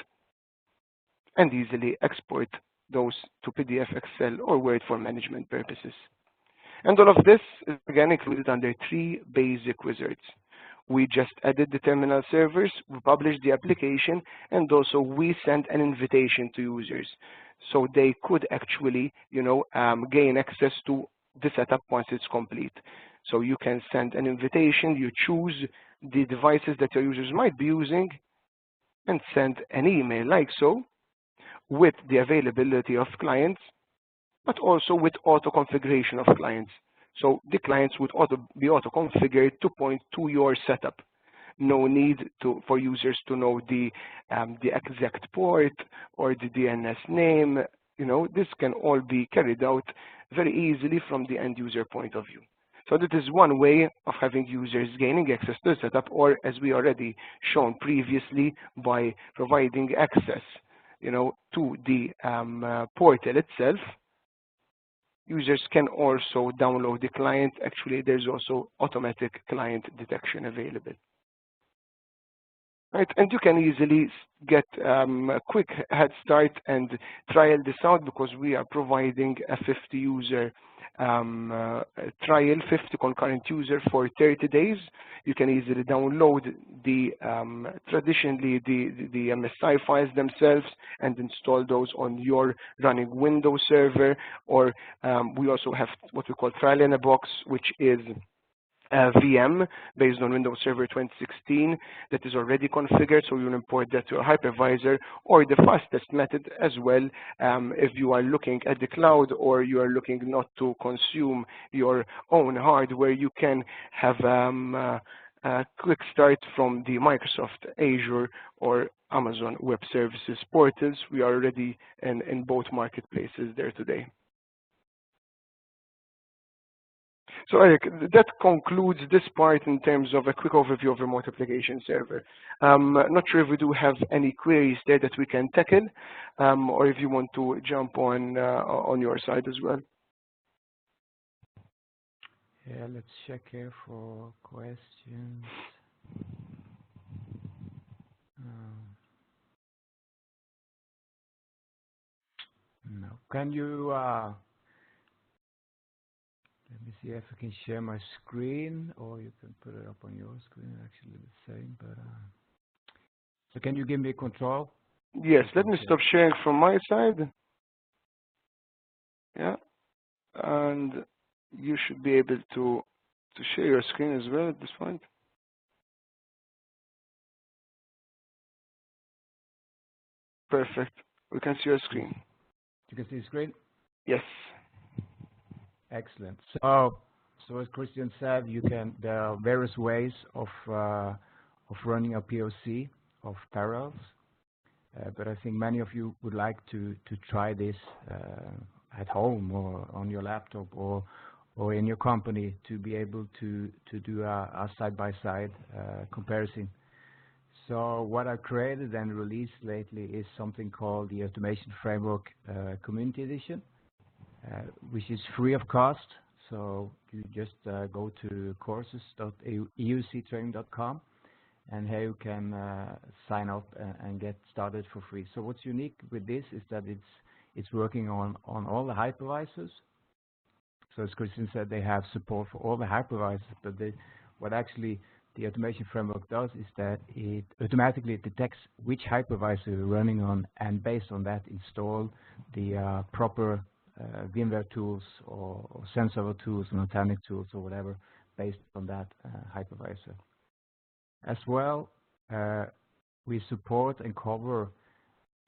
S1: and easily export those to PDF, Excel, or Word for management purposes. And all of this is again included under 3 basic wizards. We just added the terminal servers, we published the application, and also we send an invitation to users. So they could actually, gain access to the setup once it's complete. So you can send an invitation, you choose the devices that your users might be using, and send an email like so, with the availability of clients, but also with auto configuration of clients. So the clients would be auto configured to point to your setup. No need for users to know the exact port or the DNS name. This can all be carried out very easily from the end user point of view. So that is one way of having users gaining access to the setup, or as we already shown previously, by providing access to the portal itself. Users can also download the client. Actually, there's also automatic client detection available. Right, and you can easily get a quick head start and trial this out, because we are providing a 50 user trial, 50 concurrent user for 30 days. You can easily download the traditionally the MSI files themselves and install those on your running Windows server, or we also have what we call trial in a box, which is VM based on Windows Server 2016 that is already configured, so you'll import that to your hypervisor, or the fastest method as well, if you are looking at the cloud or you are looking not to consume your own hardware, you can have a quick start from the Microsoft Azure or Amazon Web Services portals. We are already in both marketplaces there today. So Eric, that concludes this part in terms of a quick overview of remote application server. Not sure if we do have any queries there that we can tackle, or if you want to jump on your side as well.
S2: Yeah, let's check here for questions. No. Can you let me see if I can share my screen, or you can put it up on your screen. Actually, the same. But so, can you give me control?
S1: Yes. Let me stop sharing from my side. Yeah, and you should be able to share your screen as well at this point. Perfect. We can see your screen.
S2: You can see the screen?
S1: Yes.
S2: Excellent. So as Christian said, there are various ways of running a POC of parallels, but I think many of you would like to try this at home or on your laptop or in your company to be able to do a side-by-side comparison. So what I created and released lately is something called the Automation Framework Community Edition, which is free of cost. So you just go to courses.euctraining.com, and here you can sign up and get started for free. So what's unique with this is that it's working on all the hypervisors. So as Christian said, they have support for all the hypervisors, but what actually the automation framework does is that it automatically detects which hypervisor you're running on, and based on that install the proper VMware tools or SenServer tools and Nutanix tools or whatever based on that hypervisor. As well, we support and cover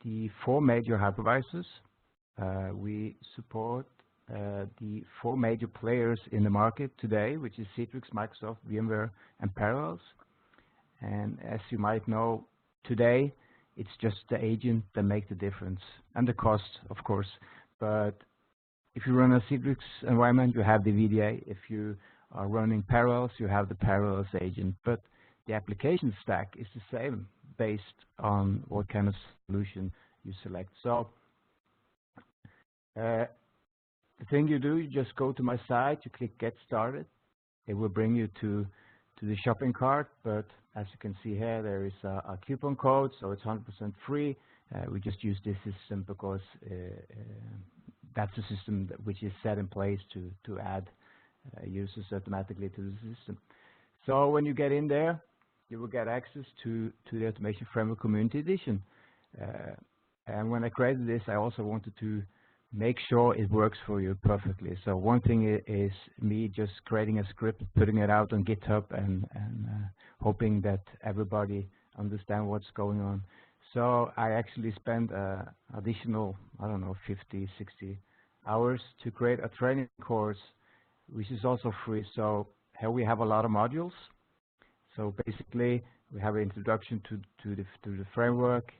S2: the 4 major hypervisors. We support the 4 major players in the market today, which is Citrix, Microsoft, VMware, and Parallels. And as you might know, today it's just the agent that makes the difference, and the cost, of course. But if you run a Citrix environment, you have the VDA. If you are running Parallels, you have the Parallels agent. But the application stack is the same based on what kind of solution you select. So the thing you do, you just go to my site, you click Get Started. It will bring you to the shopping cart, but as you can see here, there is a coupon code, so it's 100% free. We just use this system because that's the system which is set in place to add users automatically to the system. So when you get in there, you will get access to the Automation Framework Community Edition. And when I created this, I also wanted to make sure it works for you perfectly. So one thing is me just creating a script, putting it out on GitHub, and hoping that everybody understands what's going on. So I actually spent additional, I don't know, 50, 60 hours to create a training course, which is also free. So here we have a lot of modules. So basically, we have an introduction to the framework.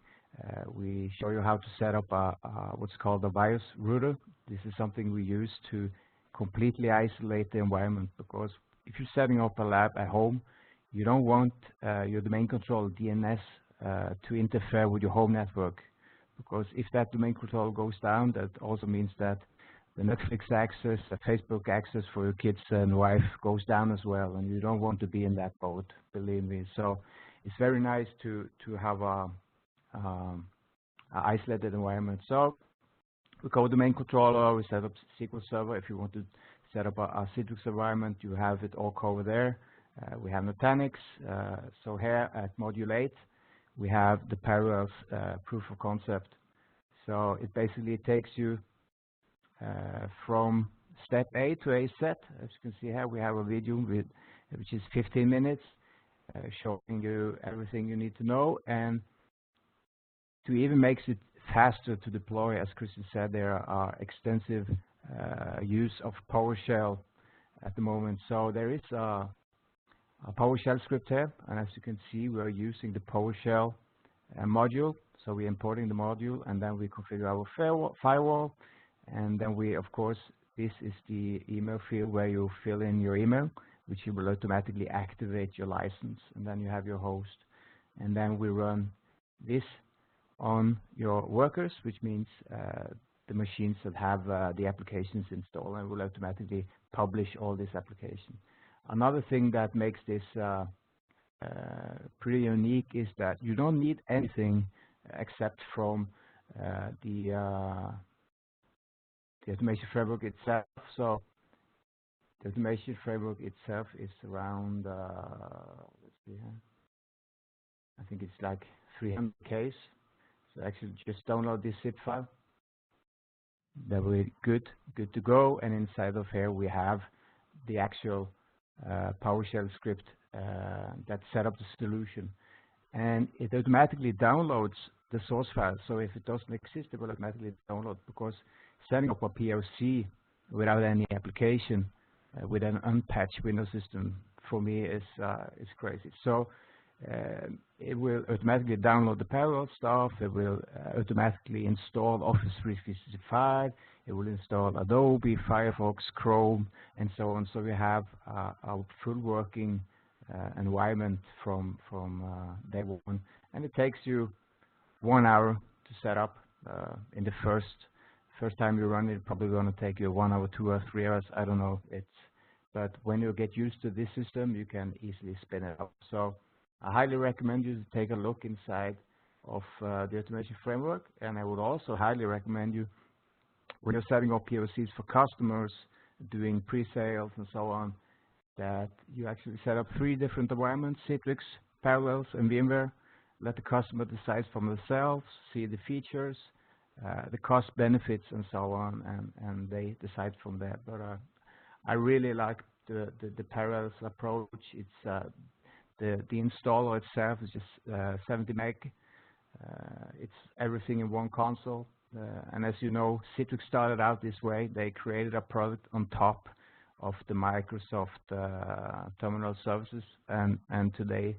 S2: We show you how to set up what's called a BIOS router. This is something we use to completely isolate the environment, because if you're setting up a lab at home, you don't want your domain controller DNS to interfere with your home network, because if that domain controller goes down, that also means that the Netflix access, the Facebook access for your kids and wife goes down as well, and you don't want to be in that boat, believe me. So it's very nice to have a isolated environment. So we call the domain controller, we set up SQL Server. If you want to set up a Citrix environment, you have it all covered there. We have Nutanix. So here at Module 8, we have the Parallels proof of concept. So it basically takes you from step A to A set. As you can see here, we have a video which is 15 minutes showing you everything you need to know. And to even make it faster to deploy, as Christian said, there are extensive use of PowerShell at the moment. So there is a PowerShell script here, and as you can see, we are using the PowerShell module. So we're importing the module, and then we configure our firewall, and then we, of course, this is the email field where you fill in your email, which will automatically activate your license, and then you have your host, and then we run this on your workers, which means the machines that have the applications installed, and will automatically publish all this application. Another thing that makes this pretty unique is that you don't need anything except from the automation framework itself. So the automation framework itself is around, let's see here, I think it's like 300 Ks. So actually just download this zip file. That will be good to go. And inside of here we have the actual PowerShell script that set up the solution. And it automatically downloads the source file. So if it doesn't exist, it will automatically download, because setting up a POC without any application with an unpatched Windows system for me is crazy. So it will automatically download the Parallel stuff. It will automatically install Office 365. It will install Adobe, Firefox, Chrome, and so on. So we have a full working environment from day one, and it takes you 1 hour to set up. In the first time you run it, probably going to take you 1 hour, 2 hours, 3 hours. I don't know. But when you get used to this system, you can easily spin it up. So I highly recommend you to take a look inside of the automation framework, and I would also highly recommend you, when you're setting up POCs for customers, doing pre-sales and so on, that you actually set up 3 different environments: Citrix, Parallels, and VMware. Let the customer decide for themselves, see the features, the cost benefits, and so on, and they decide from there. But I really like the Parallels approach. It's the installer itself is just 70 meg. It's everything in one console. And as you know, Citrix started out this way. They created a product on top of the Microsoft terminal services, and today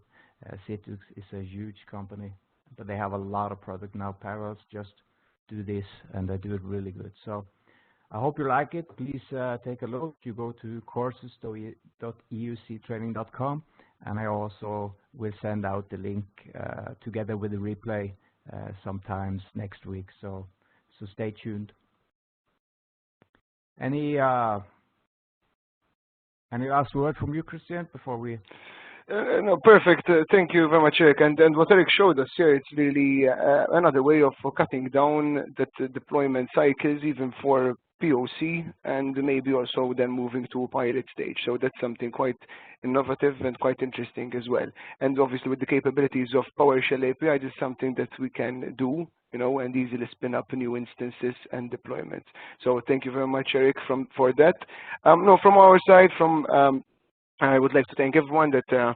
S2: Citrix is a huge company, but they have a lot of product now. Parallels just do this, and they do it really good. So I hope you like it. Please take a look. You go to courses.euctraining.com, and I also will send out the link together with the replay sometimes next week. So stay tuned. Any last word from you, Christian, before we?
S1: No, perfect. Thank you very much, Eric. And what Eric showed us here, it's really another way of cutting down the deployment cycles, even for POC, and maybe also then moving to a pilot stage. So that's something quite innovative and quite interesting as well. And obviously with the capabilities of PowerShell API, this is something that we can do, and easily spin up new instances and deployments. So thank you very much, Eric, for that. No, from our side, I would like to thank everyone that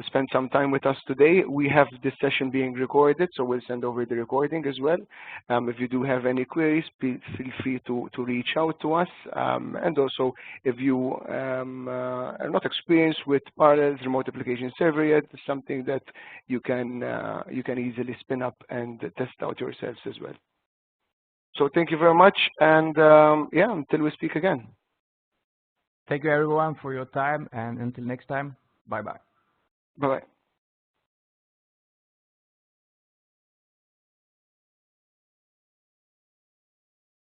S1: spent some time with us today. We have this session being recorded, so we'll send over the recording as well. If you do have any queries, feel free to reach out to us. And also, if you are not experienced with Parallels Remote Application Server yet, it's something that you can easily spin up and test out yourselves as well. So thank you very much, and yeah, until we speak again.
S2: Thank you, everyone, for your time, and until next time, bye-bye.
S1: Bye-bye.